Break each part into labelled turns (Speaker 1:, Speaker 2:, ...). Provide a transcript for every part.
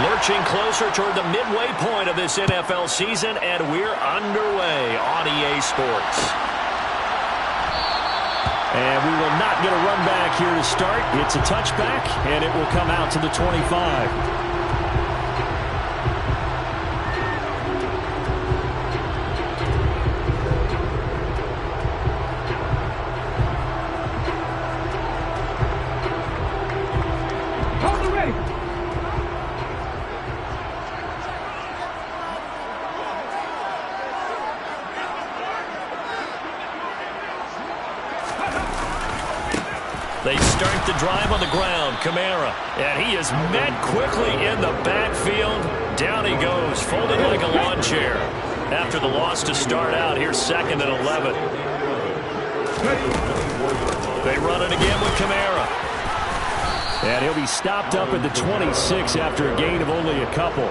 Speaker 1: Lurching closer toward the midway point of this NFL season, and we're underway on EA Sports. And we will not get a run back here to start. It's a touchback, and it will come out to the 25. They start the drive on the ground. Kamara. And he is met quickly in the backfield. Down he goes, folded like a lawn chair. After the loss to start out, here's 2nd and 11. They run it again with Kamara. And he'll be stopped up at the 26 after a gain of only a couple.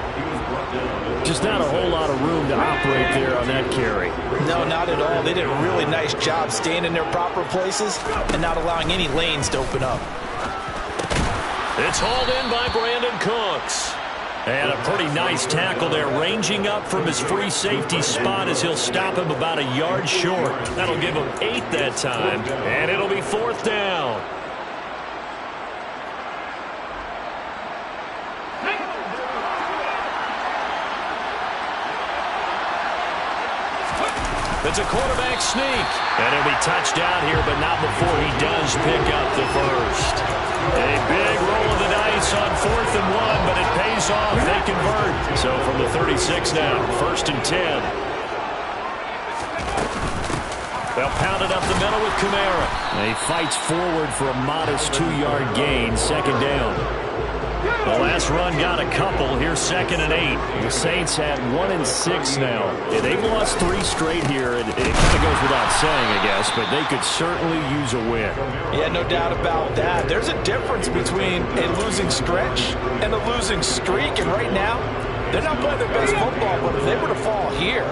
Speaker 1: Just not a whole lot of room to operate there on that carry.
Speaker 2: No, not at all. They did a really nice job staying in their proper places and not allowing any lanes to open up.
Speaker 1: It's hauled in by Brandon Cooks. And a pretty nice tackle there, ranging up from his free safety spot as he'll stop him about a yard short. That'll give him 8 that time, and it'll be 4th down. It's a quarterback sneak. And he'll be touched down here, but not before he does pick up the first. A big roll of the dice on 4th and 1, but it pays off. They convert. So from the 36 now, 1st and 10. They'll pound it up the middle with Kamara. And he fights forward for a modest 2-yard gain, 2nd down. The last run got a couple. Here's 2nd and 8. The Saints had 1 and 6 now. Yeah, they've lost 3 straight here, and it kind of goes without saying, I guess, but they could certainly use a win.
Speaker 2: Yeah, no doubt about that. There's a difference between a losing stretch and a losing streak, and right now, they're not playing their best football, but if they were to fall here,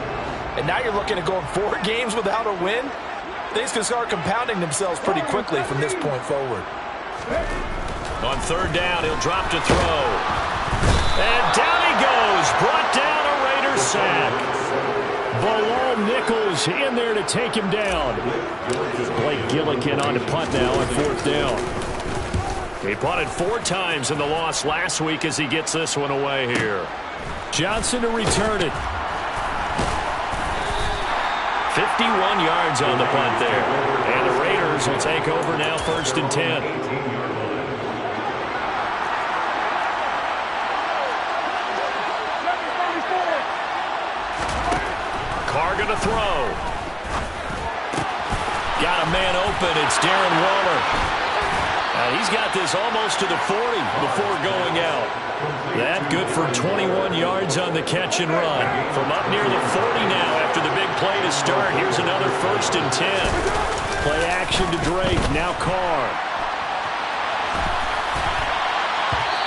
Speaker 2: and now you're looking at going 4 games without a win, things can start compounding themselves pretty quickly from this point forward.
Speaker 1: On 3rd down, he'll drop to throw. And down he goes. Brought down a Raider sack. Bilal Nichols in there to take him down. Blake Gillikin on to punt now on 4th down. He punted 4 times in the loss last week as he gets this one away here. Johnson to return it. 51 yards on the punt there. And the Raiders will take over now 1st and 10. Carr to throw. Got a man open. It's Darren Waller. He's got this almost to the 40 before going out. That good for 21 yards on the catch and run. From up near the 40 now after the big play to start. Here's another 1st and 10. Play action to Drake. Now Carr.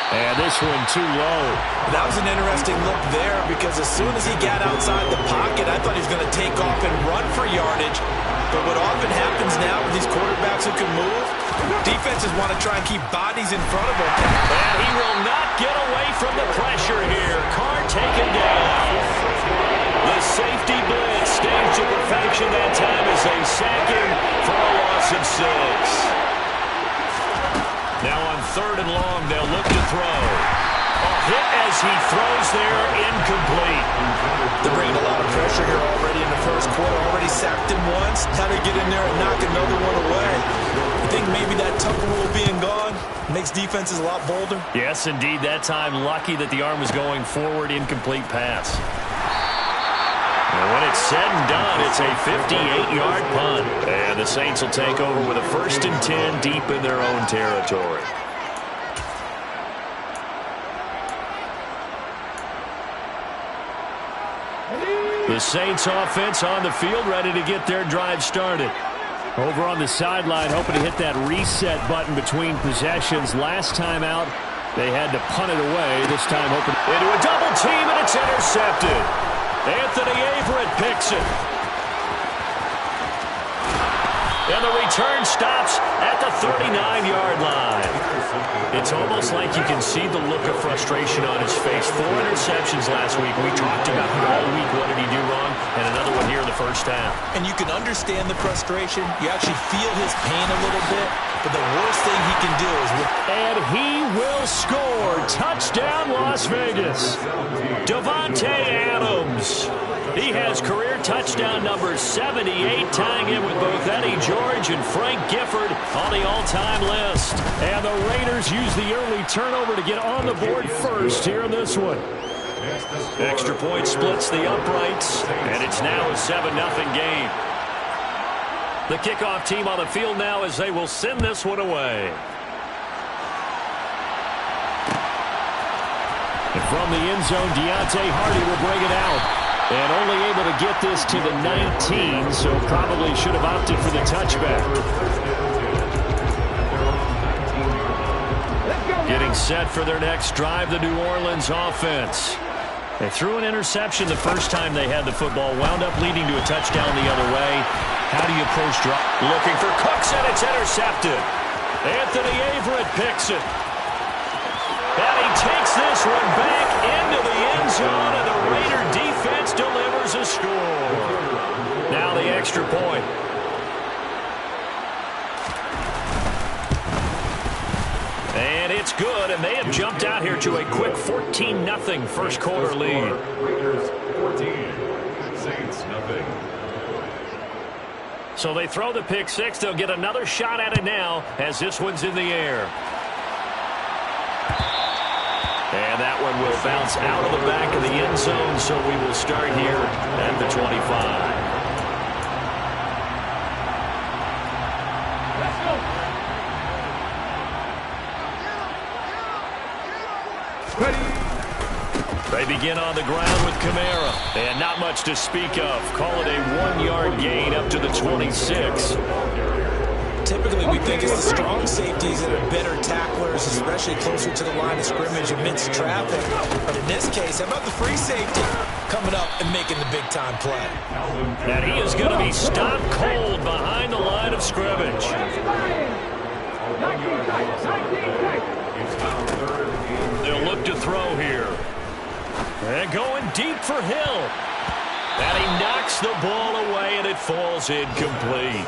Speaker 1: And this one too low.
Speaker 2: That was an interesting look there because as soon as he got outside the pocket, I thought he was going to take off and run for yardage. But what often happens now with these quarterbacks who can move, defenses want to try and keep bodies in front of him.
Speaker 1: And he will not get away from the pressure here. Carr taken down. The safety blitz staged to perfection that time as they sack him for a loss of 6. Now on 3rd and long, they'll look to throw. A hit as he throws there, incomplete.
Speaker 2: They're bringing a lot of pressure here already in the 1st quarter. Already sacked him once. How to get in there and knock another one away. I think maybe that Tucker rule being gone makes defenses a lot bolder.
Speaker 1: Yes, indeed. That time, lucky that the arm was going forward, incomplete pass. And when it's said and done, it's a 58-yard punt. And the Saints will take over with a 1st and 10 deep in their own territory. The Saints offense on the field, ready to get their drive started. Over on the sideline, hoping to hit that reset button between possessions. Last time out, they had to punt it away. This time hoping into a double team, and it's intercepted. Anthony Averett picks it. And the return stops at the 39-yard line. It's almost like you can see the look of frustration on his face. 4 interceptions last week. We talked about him all week. What did he do wrong? And another one here in the first half.
Speaker 2: And you can understand the frustration. You actually feel his pain a little bit. But the worst thing he can do is...
Speaker 1: And he will score. Touchdown, Las Vegas. Davante Adams. He has career touchdown number 78, tying him with both Eddie George and Frank Gifford on the all-time list. And the Raiders use the early turnover to get on the board first here in this one. Extra point splits the uprights, and it's now a 7-0 game. The kickoff team on the field now as they will send this one away. And from the end zone, Deontay Hardy will bring it out. And only able to get this to the 19, so probably should have opted for the touchback. Getting set for their next drive, the New Orleans offense. They threw an interception the first time they had the football, wound up leading to a touchdown the other way. How do you approach drop? Looking for Cooks, and it's intercepted. Anthony Averett picks it. And he takes this one back into the end zone, and the Raider defense delivers a score. Now the extra point. And it's good, and they have jumped out here to a quick 14-0 first quarter lead.
Speaker 3: Raiders 14, Saints nothing.
Speaker 1: So they throw the pick six. They'll get another shot at it now as this one's in the air. And that one will bounce out of the back of the end zone, so we will start here at the 25. They begin on the ground with Kamara. And not much to speak of. Call it a 1-yard gain up to the 26.
Speaker 2: Typically, we think it's the strong safeties that are better tacklers, especially closer to the line of scrimmage amidst traffic. But in this case, how about the free safety coming up and making the big-time play?
Speaker 1: And he is going to be stopped cold behind the line of scrimmage. They'll look to throw here. And going deep for Hill. And he knocks the ball away, and it falls incomplete.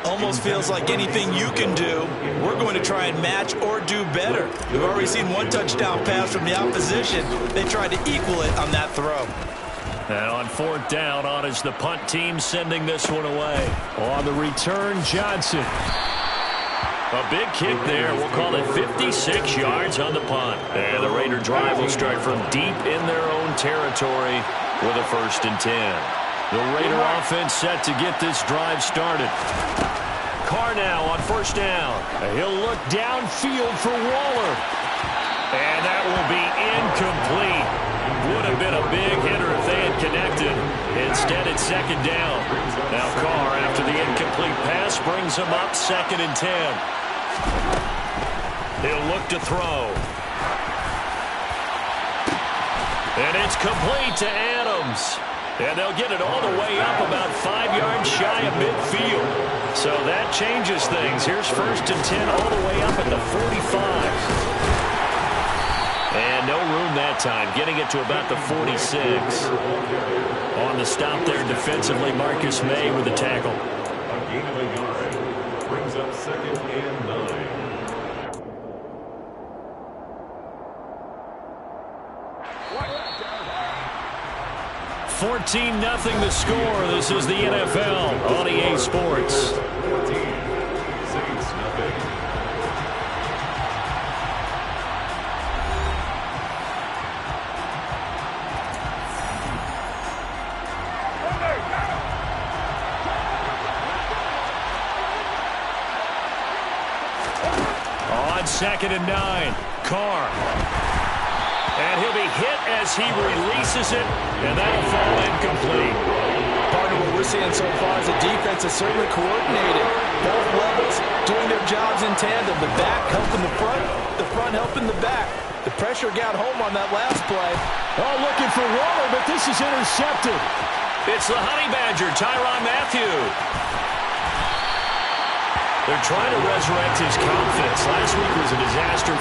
Speaker 2: Almost feels like anything you can do, we're going to try and match or do better. We've already seen one touchdown pass from the opposition. They tried to equal it on that throw.
Speaker 1: And on fourth down, on is the punt team sending this one away. On the return, Johnson. A big kick there. We'll call it 56 yards on the punt. And the Raider drive will start from deep in their own territory with a 1st and 10. The Raider offense set to get this drive started. Carr now on 1st down. He'll look downfield for Waller. And that will be incomplete. Would have been a big hitter if they had connected. Instead, it's 2nd down. Now Carr, after the incomplete pass, brings him up 2nd and 10. He'll look to throw. And it's complete to Adams. And they'll get it all the way up about 5 yards shy of midfield. So that changes things. Here's 1st and 10 all the way up at the 45. And no room that time, getting it to about the 46. On the stop there defensively, Marcus May with the tackle.
Speaker 3: A gain of a yard brings up 2nd and 9.
Speaker 1: 14-0 the score. This is the NFL on EA Sports.
Speaker 3: 14, Saints nothing.
Speaker 1: On 2nd and 9, Carr. And he'll be hit as he releases it, and that'll fall incomplete.
Speaker 2: Part of what we're seeing so far is the defense is certainly coordinated. Both levels doing their jobs in tandem. The back helping the front helping the back. The pressure got home on that last play.
Speaker 1: Oh, looking for Waller, but this is intercepted. It's the Honey Badger, Tyrann Mathieu. They're trying to resurrect his confidence. Last week was a disaster.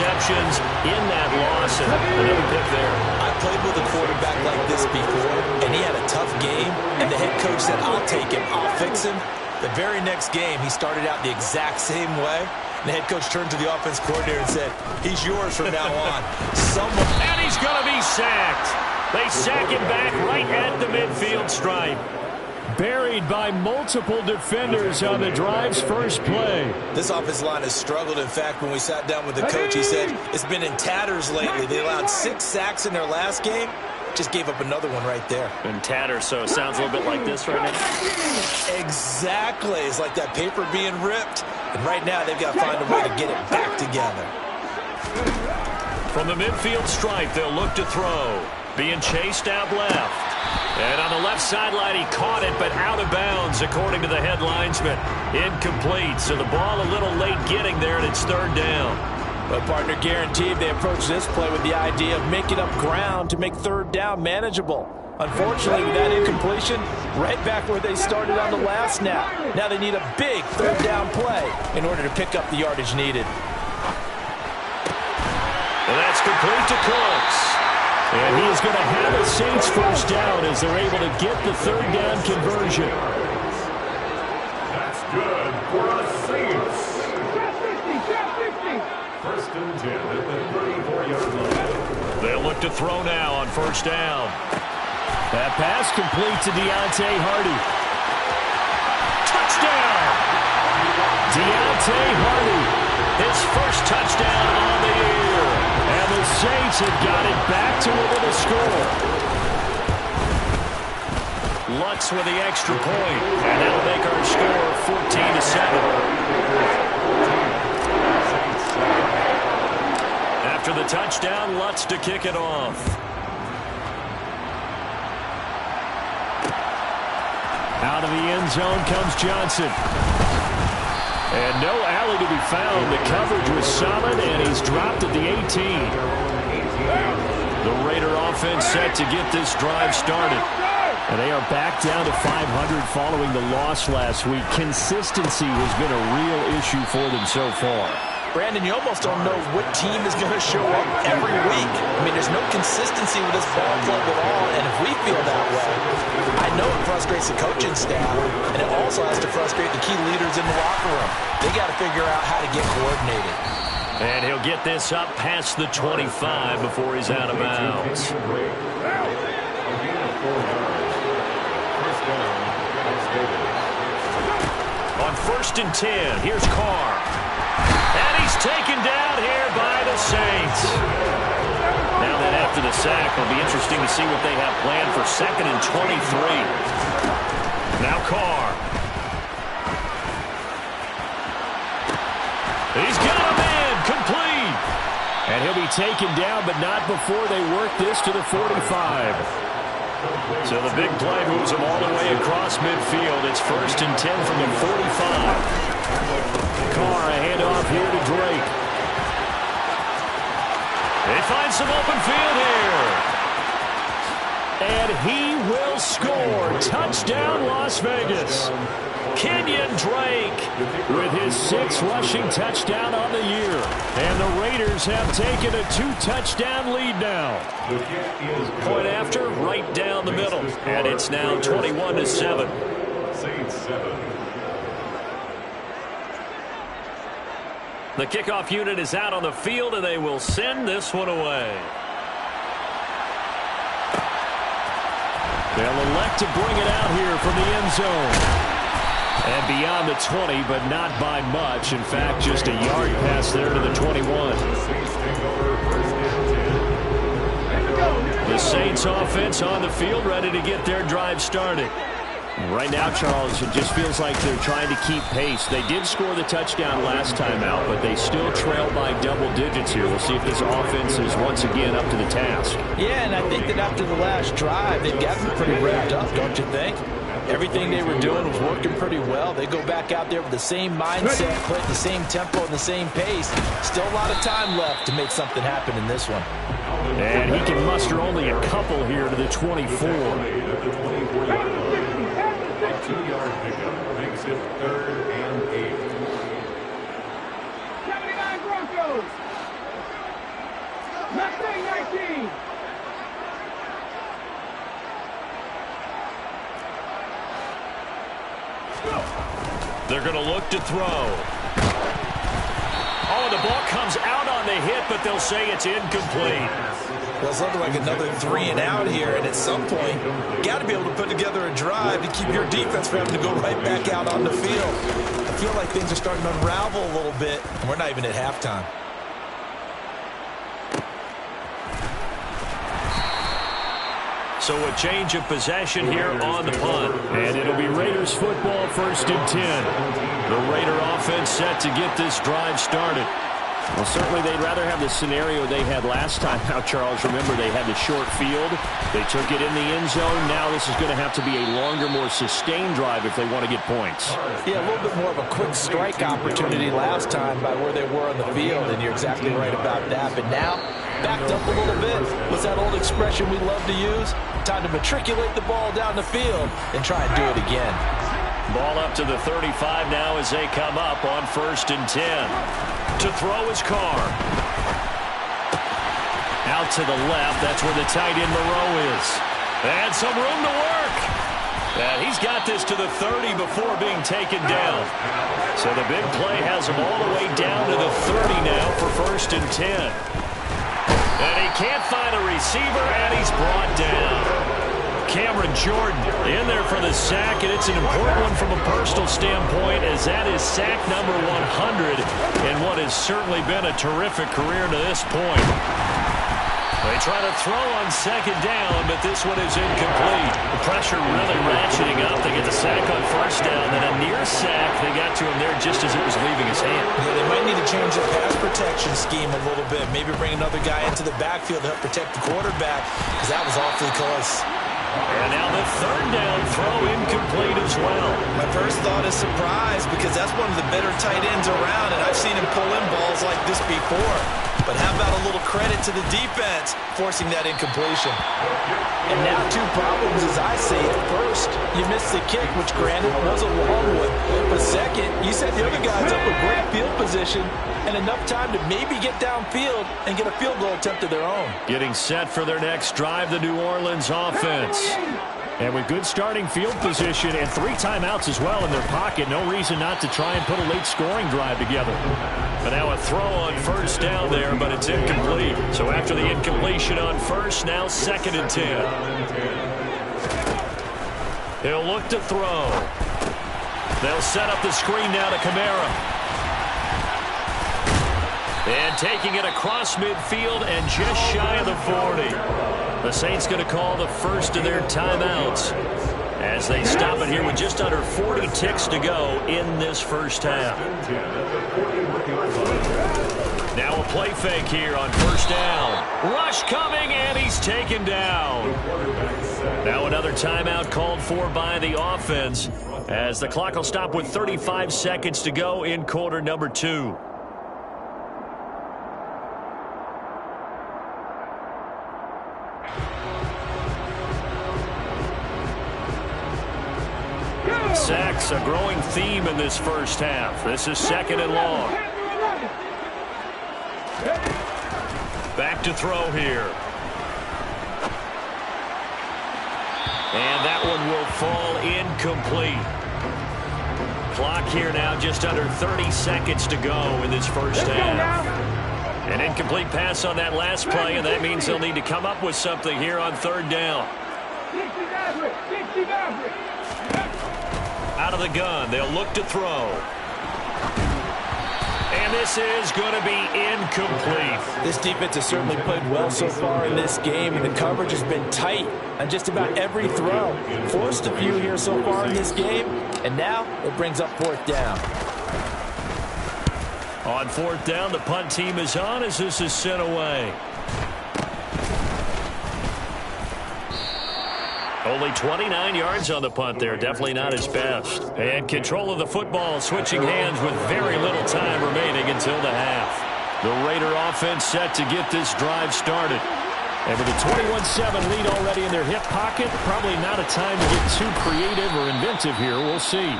Speaker 1: interceptions in that loss, and another pick there.
Speaker 2: I played with a quarterback like this before, and he had a tough game, and the head coach said, I'll take him, I'll fix him. The very next game, he started out the exact same way. And the head coach turned to the offense coordinator and said, he's yours from now on.
Speaker 1: And he's going to be sacked. They sack him back right at the midfield stripe. Buried by multiple defenders on the drive's first play.
Speaker 2: This offensive line has struggled. In fact, when we sat down with the coach, he said it's been in tatters lately. They allowed 6 sacks in their last game. Just gave up another one right there.
Speaker 1: In tatters, so it sounds a little bit like this right now.
Speaker 2: Exactly. It's like that paper being ripped. And right now, they've got to find a way to get it back together.
Speaker 1: From the midfield stripe, they'll look to throw. Being chased out left. And on the left sideline, he caught it, but out of bounds, according to the head linesman. Incomplete, so the ball a little late getting there, and it's third down.
Speaker 2: But partner, guaranteed they approach this play with the idea of making up ground to make third down manageable. Unfortunately, with that incompletion, right back where they started on the last snap. Now they need a big third down play in order to pick up the yardage needed.
Speaker 1: And that's complete to Cooks. And he is going to have a Saints first down as they're able to get the third down conversion.
Speaker 3: That's good for a Saints. First and 10 at the 34-yard line.
Speaker 1: They'll look to throw now on first down. That pass complete to Deontay Hardy. Touchdown! Deontay Hardy, his first touchdown on the year. And the Saints have got it back to within a score. Lutz with the extra point, and that'll make our score 14-7. After the touchdown, Lutz to kick it off. Out of the end zone comes Johnson. And no alley to be found. The coverage was solid, and he's dropped at the 18. The Raider offense set to get this drive started. And they are back down to 500 following the loss last week. Consistency has been a real issue for them so far.
Speaker 2: Brandon, you almost don't know what team is going to show up every week. I mean, there's no consistency with this ball club at all, and if we feel that way, I know it frustrates the coaching staff, and it also has to frustrate the key leaders in the locker room. They got to figure out how to get coordinated.
Speaker 1: And he'll get this up past the 25 before he's out of bounds. On first and 10, here's Carr. And he's taken down here by the Saints. Now that after the sack, it'll be interesting to see what they have planned for second and 23. Now Carr. He's got him in, complete. And he'll be taken down, but not before they work this to the 45. So the big play moves him all the way across midfield. It's first and 10 from the 45. Carr, a handoff here to Drake. They find some open field here. And he will score. Touchdown, Las Vegas. Kenyon Drake with his 6th rushing touchdown on the year. And the Raiders have taken a 2-touchdown lead now. Point after, right down the middle. And it's now 21-7.
Speaker 3: Saints 7.
Speaker 1: The kickoff unit is out on the field, and they will send this one away. They'll elect to bring it out here from the end zone. And beyond the 20, but not by much. In fact, just a yard pass there to the 21. The Saints offense on the field, ready to get their drive started. Right now, Charles, it just feels like they're trying to keep pace. They did score the touchdown last time out, but they still trail by double digits here. We'll see if this offense is once again up to the task.
Speaker 2: Yeah, and I think that after the last drive, they've gotten pretty wrapped up, don't you think? Everything they were doing was working pretty well. They go back out there with the same mindset, play at the same tempo and the same pace. Still a lot of time left to make something happen in this one.
Speaker 1: And he can muster only a couple here to the 24.
Speaker 3: 2-yard pickup makes it 3rd and 8.
Speaker 4: 79 Broncos.
Speaker 1: They're going to look to throw. Oh, and the ball comes out on the hit, but they'll say it's incomplete.
Speaker 2: Well, it's looking like another 3 and out here, and at some point, you got to be able to put together a drive to keep your defense from having to go right back out on the field. I feel like things are starting to unravel a little bit, and we're not even at halftime.
Speaker 1: So a change of possession here on the punt. And it'll be Raiders football, 1st and 10. The Raider offense set to get this drive started.
Speaker 4: Well, certainly they'd rather have the scenario they had last time. Now, Charles, remember they had the short field. They took it in the end zone. Now this is going to have to be a longer, more sustained drive if they want to get points.
Speaker 2: Yeah, a little bit more of a quick strike opportunity last time by where they were on the field, and you're exactly right about that. But now, backed up a little bit. What's that old expression we love to use? Time to matriculate the ball down the field and try and do it again.
Speaker 1: Ball up to the 35 now as they come up on 1st and 10. To throw is Carr. Out to the left. That's where the tight end Moreau is. And some room to work. And he's got this to the 30 before being taken down. So the big play has him all the way down to the 30 now for 1st and 10. And he can't find a receiver, and he's brought down. Cameron Jordan in there for the sack, and it's an important one from a personal standpoint, as that is sack number 100 in what has certainly been a terrific career to this point. They try to throw on 2nd down, but this one is incomplete. The pressure really ratcheting up. They get the sack on 1st down, then a near sack. They got to him there just as it was leaving his hand.
Speaker 2: Yeah, they might need to change the pass protection scheme a little bit. Maybe bring another guy into the backfield to help protect the quarterback, because that was awfully close.
Speaker 1: And now the 3rd down throw incomplete as well.
Speaker 2: My first thought is surprise, because that's one of the better tight ends around, and I've seen him pull in balls like this before. But how about a little credit to the defense forcing that incompletion? And now 2 problems as I see it. First, you missed the kick, which granted was a long one. But second, you set the other guys up with great field position and enough time to maybe get downfield and get a field goal attempt of their own.
Speaker 1: Getting set for their next drive, the New Orleans offense.
Speaker 4: And with good starting field position and 3 timeouts as well in their pocket, no reason not to try and put a late scoring drive together.
Speaker 1: But now a throw on 1st down there, but it's incomplete. So after the incompletion on 1st, now 2nd and 10. He'll look to throw. They'll set up the screen now to Kamara. And taking it across midfield and just shy of the 40. The Saints going to call the first of their timeouts as they stop it here with just under 40 ticks to go in this first half. Now a play fake here on 1st down. Rush coming, and he's taken down. Now another timeout called for by the offense as the clock will stop with 35 seconds to go in quarter number 2. Sacks, a growing theme in this first half. This is 2nd and long. Back to throw here. And that one will fall incomplete. Clock here now just under 30 seconds to go in this first half. An incomplete pass on that last play, and that means they'll need to come up with something here on 3rd down. Out of the gun, they'll look to throw. And this is going to be incomplete.
Speaker 2: This defense has certainly played well so far in this game, and the coverage has been tight on just about every throw. Forced a few here so far in this game, and now it brings up 4th down.
Speaker 1: On 4th down, the punt team is on as this is sent away. Only 29 yards on the punt there. Definitely not his best. And control of the football switching hands with very little time remaining until the half. The Raider offense set to get this drive started.
Speaker 4: And with a 21-7 lead already in their hip pocket, probably not a time to get too creative or inventive here. We'll see.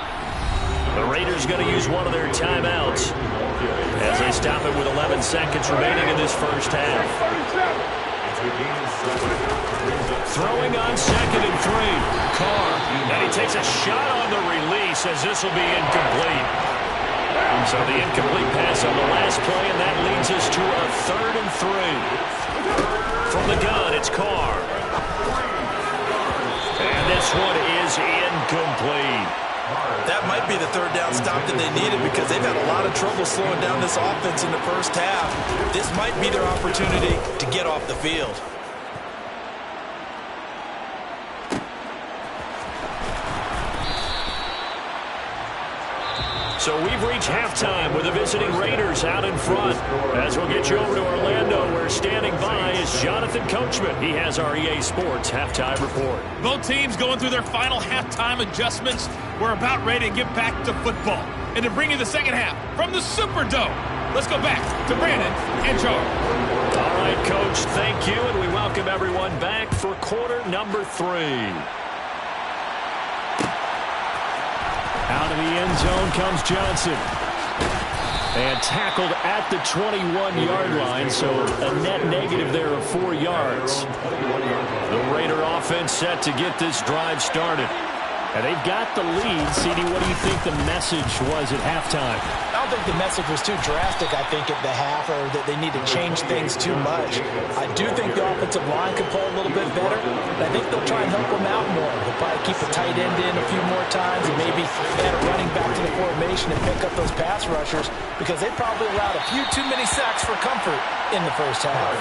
Speaker 1: The Raiders going to use one of their timeouts as they stop it with 11 seconds remaining in this first half. Throwing on 2nd and 3. Carr. And he takes a shot on the release as this will be incomplete. So the incomplete pass on the last play, and that leads us to a 3rd and 3. From the gun, it's Carr. And this one is incomplete.
Speaker 2: That might be the 3rd down stop that they needed because they've had a lot of trouble slowing down this offense in the first half. This might be their opportunity to get off the field.
Speaker 1: So we've reached halftime with the visiting Raiders out in front. As we'll get you over to Orlando, where standing by is Jonathan Coachman. He has our EA Sports halftime report.
Speaker 5: Both teams going through their final halftime adjustments. We're about ready to get back to football. And to bring you the second half from the Superdome, let's go back to Brandon and Charles.
Speaker 1: All right, Coach, thank you, and we welcome everyone back for quarter number 3. Out of the end zone comes Johnson. And tackled at the 21-yard line, so a net negative there of 4 yards. The Raider offense set to get this drive started. And they've got the lead. CD, what do you think the message was at halftime?
Speaker 2: I don't think the message was too drastic, I think, at the half, or that they need to change things too much. I do think the offensive line could play a little bit better. I think they'll try and help them out more. They'll probably keep a tight end in a few more times and maybe add a running back to the formation and pick up those pass rushers because they probably allowed a few too many sacks for comfort in the first half.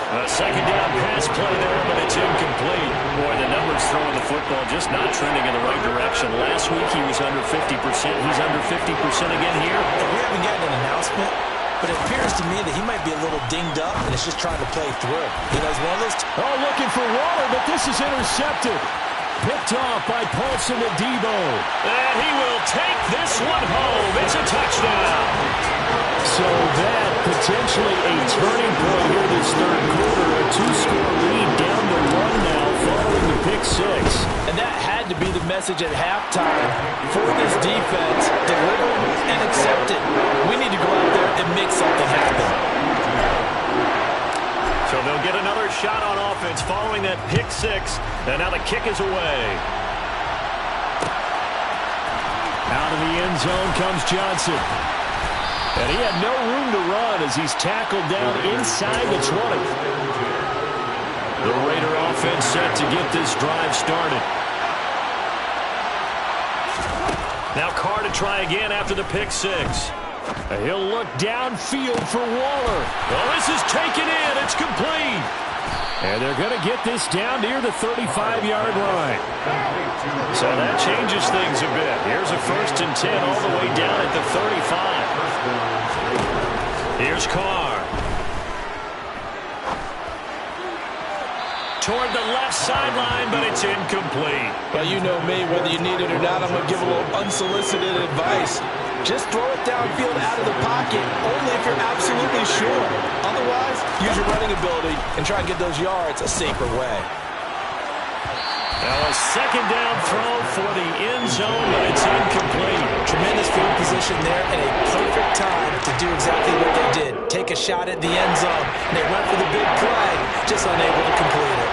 Speaker 1: A 2nd down pass play there, but it's incomplete. Boy, the numbers throwing the football just not trending in the right direction. Last week he was under 50%. He's under 50% again here.
Speaker 2: We haven't gotten an announcement, but it appears to me that he might be a little dinged up and is just trying to play through. You know, he's one of those...
Speaker 1: looking for Waller, but this is intercepted. Picked off by Paulson Adebo. And he will take this one home. It's a touchdown. So that potentially a turning point here this 3rd quarter. A 2-score lead down to 1 now following the pick 6.
Speaker 2: And that had to be the message at halftime for this defense. Deliver and accept it. We need to go out there and make something happen.
Speaker 1: So they'll get another shot on offense following that pick 6. And now the kick is away. Out of the end zone comes Johnson. And he had no room to run as he's tackled down inside the 20. The Raider offense set to get this drive started. Now Carr to try again after the pick 6. He'll look downfield for Waller. Well, this is taken in. It's complete. And they're going to get this down near the 35-yard line. So that changes things a bit. Here's a 1st and 10 all the way down at the 35. Here's Carr. Toward the left sideline, but it's incomplete.
Speaker 2: Well, you know me, whether you need it or not, I'm going to give a little unsolicited advice. Just throw it downfield out of the pocket, only if you're absolutely sure. Otherwise, use your running ability and try and get those yards a safer way.
Speaker 1: Now a 2nd down throw for the end zone, but it's incomplete.
Speaker 2: Tremendous field position there and a perfect time to do exactly what they did. Take a shot at the end zone. And they went for the big play, just unable to complete it.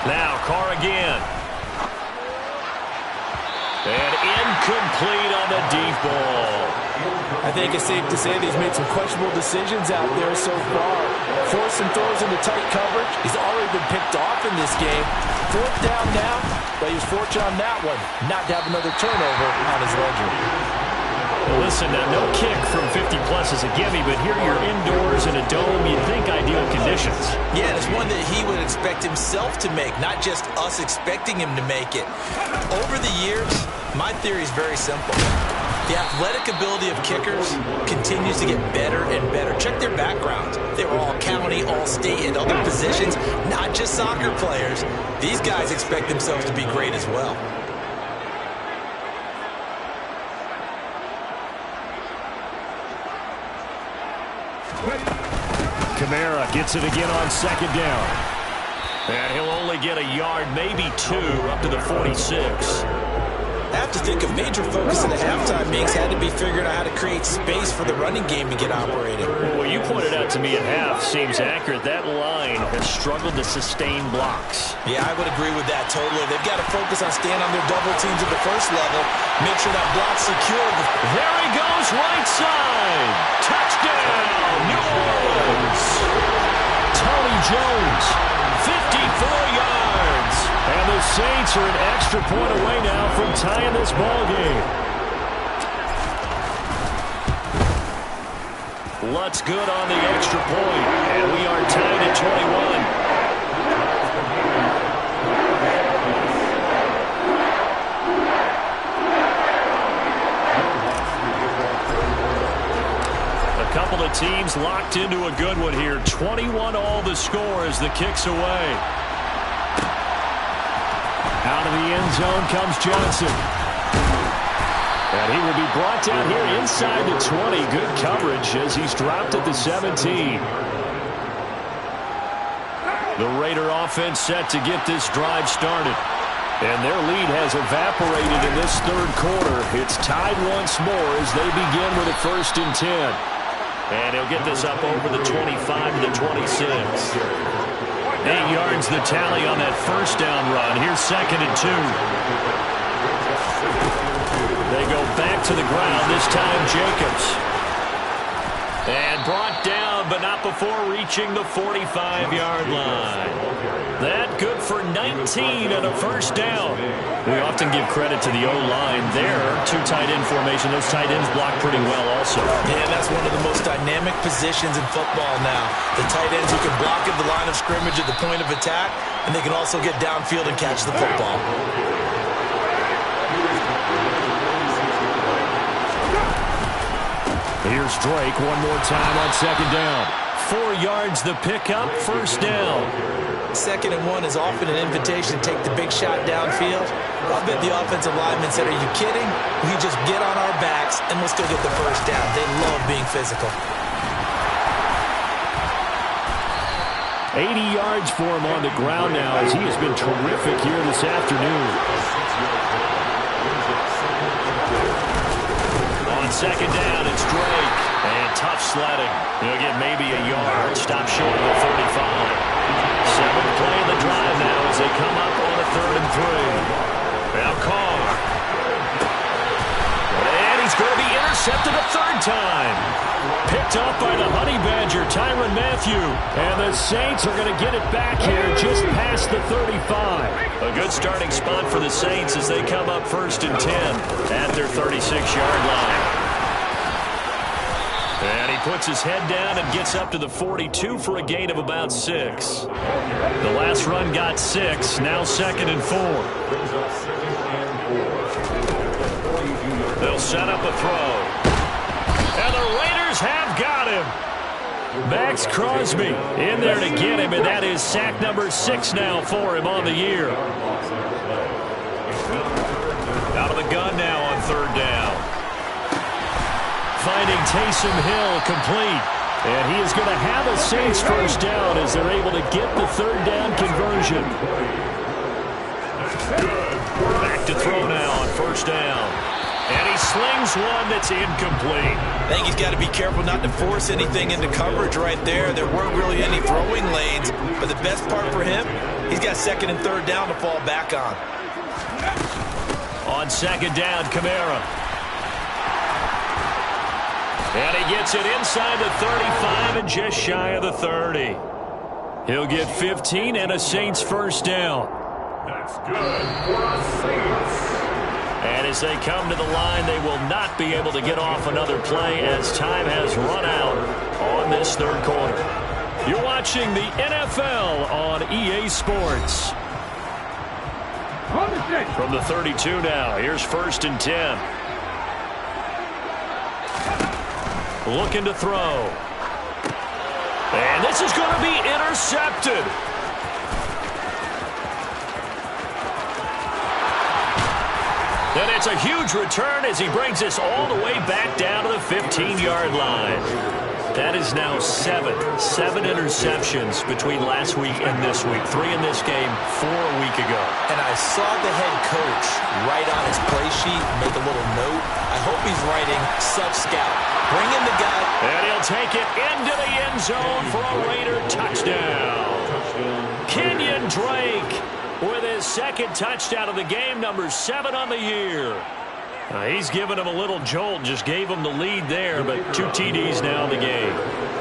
Speaker 1: Now Carr again. And incomplete on the deep ball.
Speaker 2: I think it's safe to say that he's made some questionable decisions out there so far. Forcing throws into tight coverage. He's already been picked off in this game. 4th down now, but he was fortunate on that one not to have another turnover on his ledger.
Speaker 1: Well, listen, now no kick from 50-plus is a gimme, but here you're indoors in a dome. You'd think ideal conditions.
Speaker 2: Yeah, it's one that he would expect himself to make, not just us expecting him to make it. Over the years, my theory is very simple. The athletic ability of kickers continues to get better and better. Check their backgrounds. They were all county, all state, and other positions, not just soccer players. These guys expect themselves to be great as well.
Speaker 1: Kamara gets it again on 2nd down. And he'll only get a yard, maybe 2, up to the 46.
Speaker 2: have to think a major focus in the halftime mix had to be figuring out how to create space for the running game to get operating.
Speaker 4: Well, what you pointed out to me at half seems accurate. That line has struggled to sustain blocks.
Speaker 2: Yeah, I would agree with that totally. They've got to focus on staying on their double teams at the first level, make sure that block's secured.
Speaker 1: There he goes, right side. Touchdown, New Orleans. Tony Jones, 54 yards. And the Saints are an extra point away now from tying this ball game. Lutz good on the extra point, and we are tied at 21. A couple of teams locked into a good one here. 21 all the score as the kick's away. Out of the end zone comes Johnson. And he will be brought down here inside the 20. Good coverage as he's dropped at the 17. The Raider offense set to get this drive started. And their lead has evaporated in this third quarter. It's tied once more as they begin with a 1st and 10. And he'll get this up over the 25 to the 26. 8 yards the tally on that first down run. Here's 2nd and 2. They go back to the ground, this time Jacobs. And brought down, but not before reaching the 45-yard line. That good for 19 and a 1st down. We often give credit to the O-line there. 2 tight end formation. Those tight ends block pretty well also.
Speaker 2: Yeah, that's one of the most dynamic positions in football now. The tight ends who can block at the line of scrimmage at the point of attack, and they can also get downfield and catch the football.
Speaker 1: Here's Drake one more time on 2nd down. 4 yards the pickup, 1st down.
Speaker 2: 2nd and 1 is often an invitation to take the big shot downfield. I bet the offensive lineman said, are you kidding? We just get on our backs and we'll still get the 1st down. They love being physical.
Speaker 1: 80 yards for him on the ground now as he has been terrific here this afternoon. On 2nd down, it's Drake. And tough sledding. He'll get maybe a yard. Stop short of the 35. 7th play of the drive now as they come up on a 3rd and 3. Now Carr. And he's going to be intercepted a 3rd time. Picked up by the Honey Badger, Tyrann Mathieu. And the Saints are going to get it back here just past the 35. A good starting spot for the Saints as they come up 1st and 10 at their 36-yard line. And he puts his head down and gets up to the 42 for a gain of about 6. The last run got 6. Now 2nd and 4. They'll set up a throw. And the Raiders have got him. Max Crosby in there to get him, and that is sack number 6 now for him on the year. Out of the gun now on 3rd down. Finding Taysom Hill complete. And he is going to have a Saints 1st down as they're able to get the 3rd down conversion. Back to throw now on 1st down. And he slings one that's incomplete.
Speaker 2: I think he's got to be careful not to force anything into coverage right there. There weren't really any throwing lanes. But the best part for him, he's got 2nd and 3rd down to fall back on.
Speaker 1: On 2nd down, Kamara. And he gets it inside the 35 and just shy of the 30. He'll get 15 and a Saints 1st down.
Speaker 3: That's good for a Saints.
Speaker 1: And as they come to the line, they will not be able to get off another play as time has run out on this 3rd quarter. You're watching the NFL on EA Sports. From the 32 now, here's 1st and 10. Looking to throw. And this is going to be intercepted. And it's a huge return as he brings us all the way back down to the 15-yard line. That is now 7 interceptions between last week and this week. 3 in this game, 4 a week ago.
Speaker 2: And I saw the head coach write on his play sheet, make a little note. I hope he's writing such scout. Bring in the guy.
Speaker 1: And he'll take it into the end zone for a Raider touchdown. Kenyon Drake with his second touchdown of the game, number 7 on the year. He's given him a little jolt, just gave him the lead there, but 2 TDs now in the game.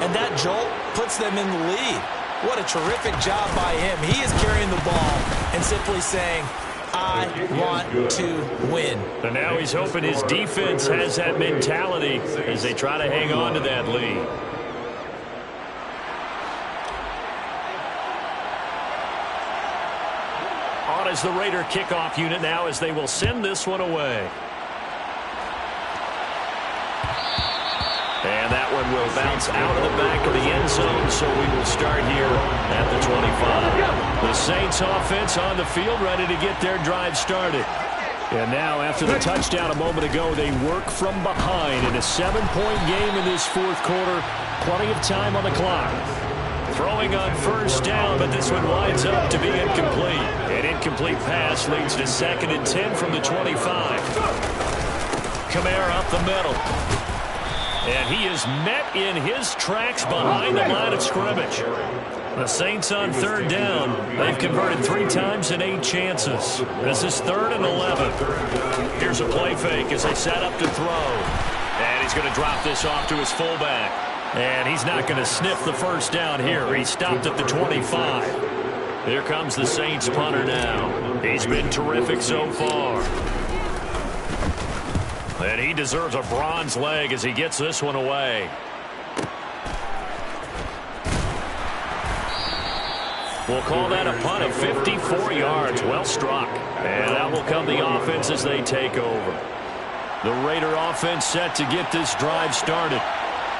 Speaker 2: And that jolt puts them in the lead. What a terrific job by him. He is carrying the ball and simply saying, I want to win.
Speaker 1: And now he's hoping his defense has that mentality as they try to hang on to that lead. On is the Raider kickoff unit now as they will send this one away. And that one will bounce out of the back of the end zone, so we will start here at the 25. The Saints offense on the field, ready to get their drive started. And now, after the touchdown a moment ago, they work from behind in a 7-point game in this fourth quarter. Plenty of time on the clock. Throwing on first down, but this one winds up to be incomplete. An incomplete pass leads to 2nd and 10 from the 25. Kamara up the middle. And he is met in his tracks behind the line of scrimmage. The Saints on 3rd down. They've converted 3 times in 8 chances. This is 3rd and 11. Here's a play fake as they set up to throw. And he's going to drop this off to his fullback. And he's not going to sniff the first down here. He stopped at the 25. Here comes the Saints punter now. He's been terrific so far. And he deserves a bronze leg as he gets this one away. We'll call that a punt of 54 yards. Well struck. And out will come the offense as they take over. The Raider offense set to get this drive started.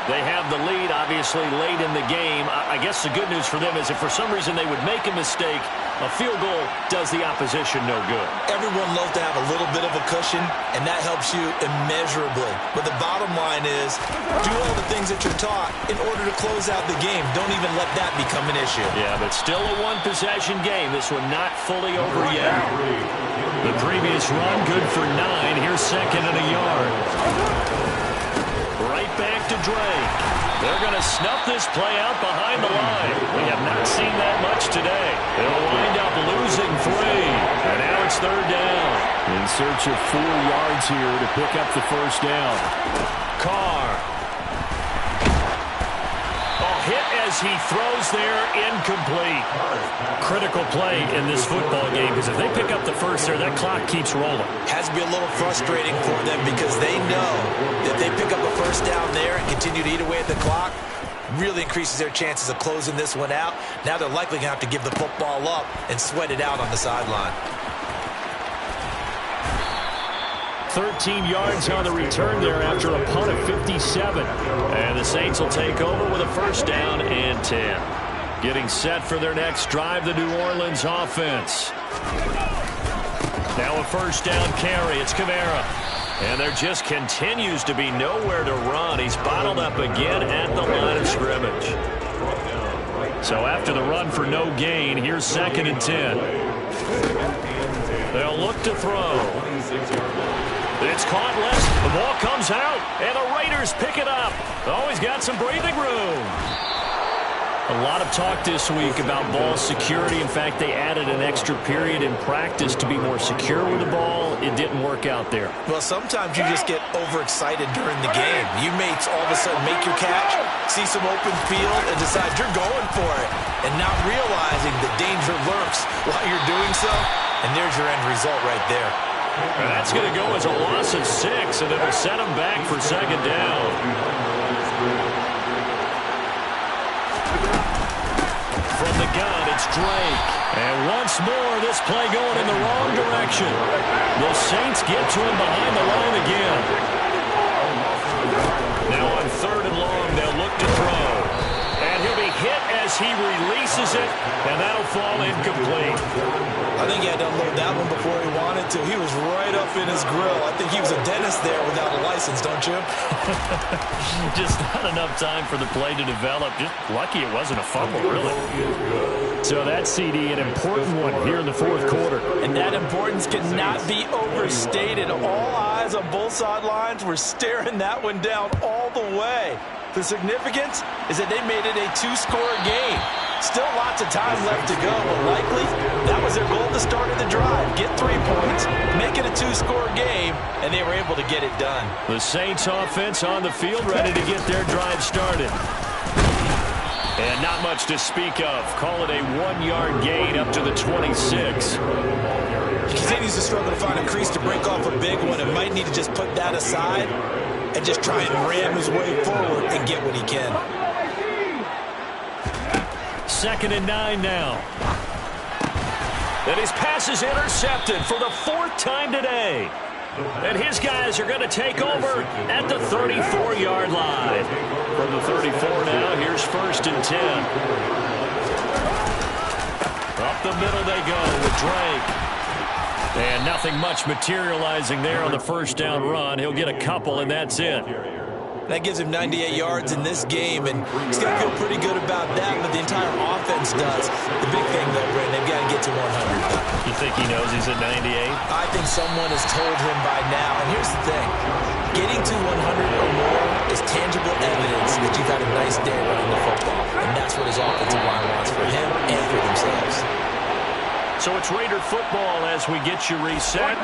Speaker 1: They have the lead, obviously, late in the game. I guess the good news for them is if for some reason they would make a mistake, a field goal does the opposition no good.
Speaker 2: Everyone loves to have a little bit of a cushion, and that helps you immeasurably. But the bottom line is, do all the things that you're taught in order to close out the game. Don't even let that become an issue.
Speaker 1: Yeah, but still a one-possession game. This one not fully over yet. The previous run, good for 9. Here's 2nd and a yard. Right back to Drake. They're going to snuff this play out behind the line. We have not seen that much today. They'll wind up losing 3. And now it's 3rd down.
Speaker 4: In search of 4 yards here to pick up the first down.
Speaker 1: Carr. Hit as he throws there, incomplete. Critical play in this football game because if they pick up the first there, that clock keeps rolling.
Speaker 2: Has to be a little frustrating for them because they know that they pick up a first down there and continue to eat away at the clock, really increases their chances of closing this one out. Now they're likely going to have to give the football up and sweat it out on the sideline.
Speaker 1: 13 yards on the return there after a punt of 57. And the Saints will take over with a first down and 10. Getting set for their next drive, the New Orleans offense. Now a first down carry. It's Kamara. And there just continues to be nowhere to run. He's bottled up again at the line of scrimmage. So after the run for no gain, here's 2nd and 10. They'll look to throw. It's caught less. The ball comes out, and the Raiders pick it up. Oh, he's got some breathing room. A lot of talk this week about ball security. In fact, they added an extra period in practice to be more secure with the ball. It didn't work out there.
Speaker 2: Well, sometimes you just get overexcited during the game. You may all of a sudden make your catch, see some open field, and decide you're going for it, and not realizing the danger lurks while you're doing so. And there's your end result right there.
Speaker 1: And that's going to go as a loss of 6, and it'll set them back for 2nd down. From the gun, it's Drake. And once more, this play going in the wrong direction. The Saints get to him behind the line again. Now on 3rd and long, they'll look to throw. And he'll be hit as He releases it, and that'll fall incomplete.
Speaker 2: I think he had to unload that one before he wanted to. He was right up in his grill. I think he was a dentist there without a license, don't you?
Speaker 1: Just not enough time for the play to develop. Just lucky it wasn't a fumble, really. So that CD, an important one here in the fourth quarter.
Speaker 2: And that importance cannot be overstated. All eyes on both sidelines were staring that one down all the way. The significance is that they made it a two-score game. Still lots of time left to go, but likely that was their goal at the start of the drive. Get 3 points, make it a two-score game, and they were able to get it done.
Speaker 1: The Saints offense on the field, ready to get their drive started. And not much to speak of. Call it a 1-yard gain up to the 26.
Speaker 2: He continues to struggle to find a crease to break off a big one and might need to just put that aside and just try and ram his way forward and get what he can.
Speaker 1: 2nd and 9 now. And his pass is intercepted for the 4th time today. And his guys are going to take over at the 34-yard line. From the 34 now, here's 1st and 10. Up the middle they go with Drake. And nothing much materializing there on the first down run. He'll get a couple, and that's it.
Speaker 2: That gives him 98 yards in this game, and he's going to feel pretty good about that, but the entire offense does. The big thing, though, Brandon, they've got to get to 100.
Speaker 1: You think he knows he's at 98?
Speaker 2: I think someone has told him by now. And here's the thing. Getting to 100 or more is tangible evidence that you've had a nice day running the football. And that's what his offensive line wants for him and for themselves.
Speaker 1: So it's Raider football as we get you reset.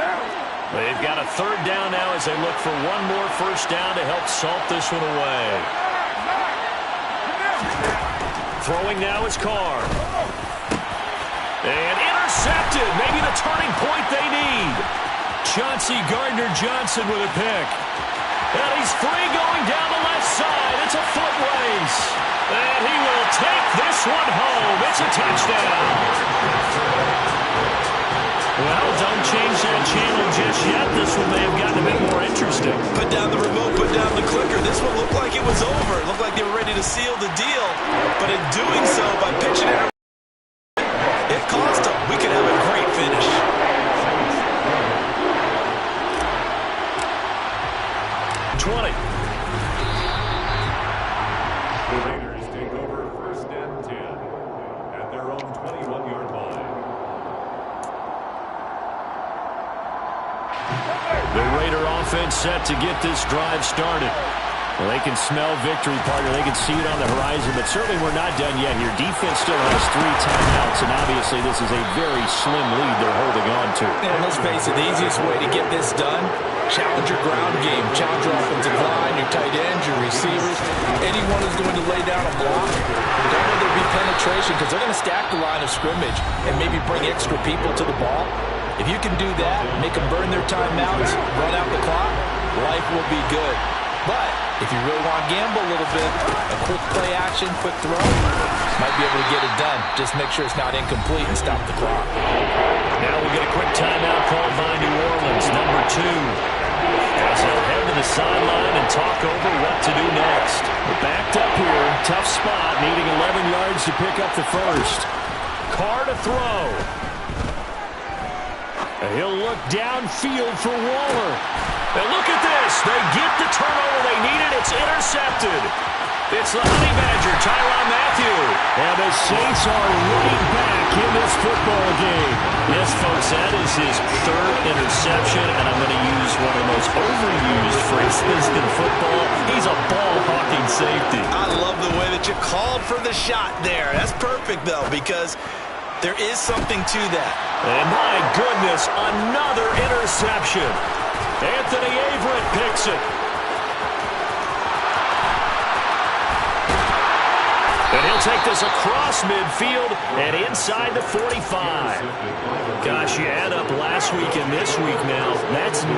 Speaker 1: They've got a 3rd down now as they look for one more first down to help salt this one away. Throwing now is Carr. And intercepted. Maybe the turning point they need. Chauncey Gardner-Johnson with a pick. And he's free going down the left side. It's a foot race. And he will take this one home. It's a touchdown. Well, don't change that channel just yet. This one may have gotten a bit more interesting.
Speaker 2: Put down the remote, put down the clicker. This one looked like it was over. It looked like they were ready to seal the deal. But in doing so, by pitching it, it cost them. We could have a great finish.
Speaker 3: The Raiders take over 1st and 10 at their own 21-yard line.
Speaker 1: The Raider offense set to get this drive started. Well, they can smell victory, partner. They can see it on the horizon, but certainly we're not done yet here. Defense still has 3 timeouts, and obviously this is a very slim lead they're holding on to.
Speaker 2: And let's face it, the easiest way to get this done, challenge your ground game, challenge your offensive line, your tight ends, your receivers. Anyone who's going to lay down a block, don't let there be penetration because they're going to stack the line of scrimmage and maybe bring extra people to the ball. If you can do that, make them burn their timeouts, run out the clock, life will be good. But if you really want to gamble a little bit, a quick play action, quick throw, might be able to get it done. Just make sure it's not incomplete and stop the clock.
Speaker 1: Now we get a quick timeout called by New Orleans, number 2. As they'll head to the sideline and talk over what to do next. We're backed up here, tough spot, needing 11 yards to pick up the first. Carr to throw. He'll look downfield for Waller. And look at this. They get the turnover they needed. It's intercepted. It's the Honey Badger, Tyrann Mathieu. And the Saints are right back in this football game. Yes, folks, that is his 3rd interception, and I'm going to use one of the most overused phrases in football. He's a ball-hawking safety.
Speaker 2: I love the way that you called for the shot there. That's perfect, though, because there is something to that.
Speaker 1: And my goodness, another interception. Anthony Averett picks it. And he'll take this across midfield and inside the 45. Gosh, you add up last week and this week now, that's 9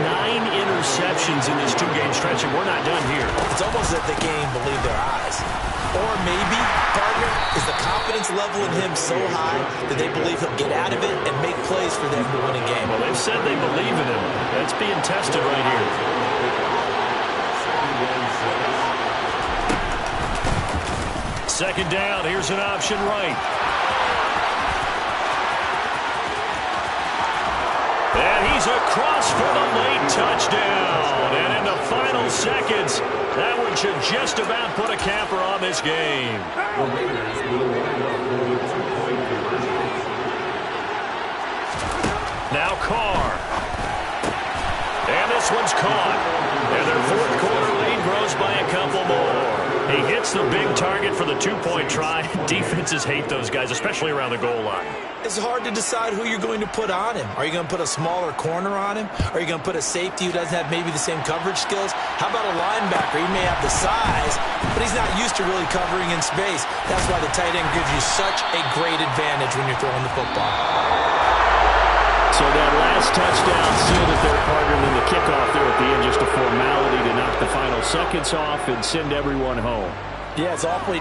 Speaker 1: interceptions in this 2-game stretch, and we're not done here.
Speaker 2: It's almost as if they can't even believe their eyes. Or maybe, partner, is the confidence level in him so high that they believe he'll get out of it and make plays for them to win a game.
Speaker 1: Well, they've said they believe in him. That's being tested right here. second down. Here's an option right. And he's across for the late touchdown. And in the final seconds, that one should just about put a capper on this game. Now Carr. And this one's caught. And their fourth quarter lead grows by a couple more. He hits the big target for the two-point try. Defenses hate those guys, especially around the goal line.
Speaker 2: It's hard to decide who you're going to put on him. Are you going to put a smaller corner on him? Are you going to put a safety who doesn't have maybe the same coverage skills? How about a linebacker? He may have the size, but he's not used to really covering in space. That's why the tight end gives you such a great advantage when you're throwing the football.
Speaker 4: So that last touchdown sealed it their partner, and then the kickoff there at the end, just a formality to knock the final seconds off and send everyone home.
Speaker 2: Yeah, it's awfully